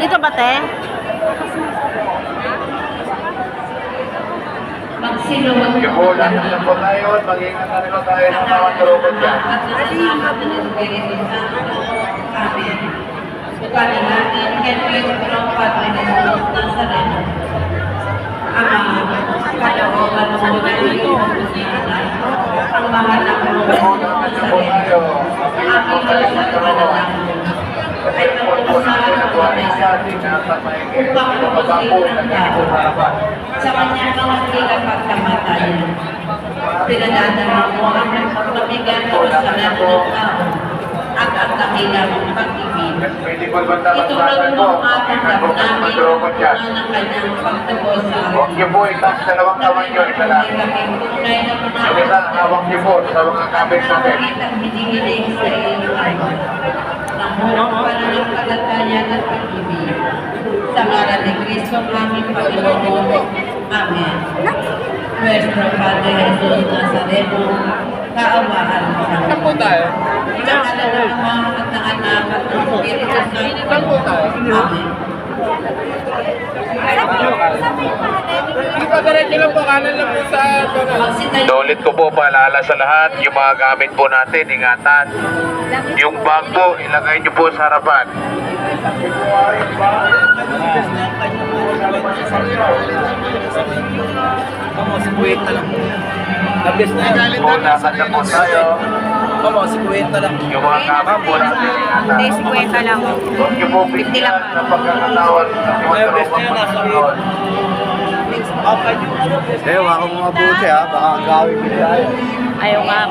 Dito ba, te? Ihulan na po tayo, mag-ingat na rin tayo ng mga turukot dyan. Ang mahal na ay napupusahan ang upang mabusin ang tao sa kanyang mga hilang pagkamatayan. Pinadadala mo ang nagpapamigan o kasalanan ng tao at ang dakilang pag-ibig. Itulog mo ang ating damdamin ng kanyang pagtubos sa akin. Huwag niyo po itang dalawang kamay niyo, isa lang. Yung isa, hawak niyo po sa mga kabit natin. Ang hinihiling sa iyo ay pananampalataya at pag-ibig. Sa ngalan ni Kristo aming Panginoon. Amen. Nuestro Padre Jesus Nazareno, kaawaan mo kami. Saan po tayo? Sa ngalan ng Ama at ng Anak at ng Espiritu Santo. Saan po tayo? Amen. Hindi pa diretso lang po, kanan lang po sa Ulit ko po paalala sa lahat, yung mga gamit po natin, ingatan. Yung bag po, ilagay niyo po sa harapan. Omo, si Kuwait na lang. Nabis na yan. Po, lakad na po tayo. Omo, si Kuwait na lang. Yung mga gamit po natin, Hindi, ingatan. 50 lang. Huwag niyo po bigyan ng pagkakataon ng mga turukot Panginoon. Ewa ko mga buti ha, baka gawin nila. Ayaw nga.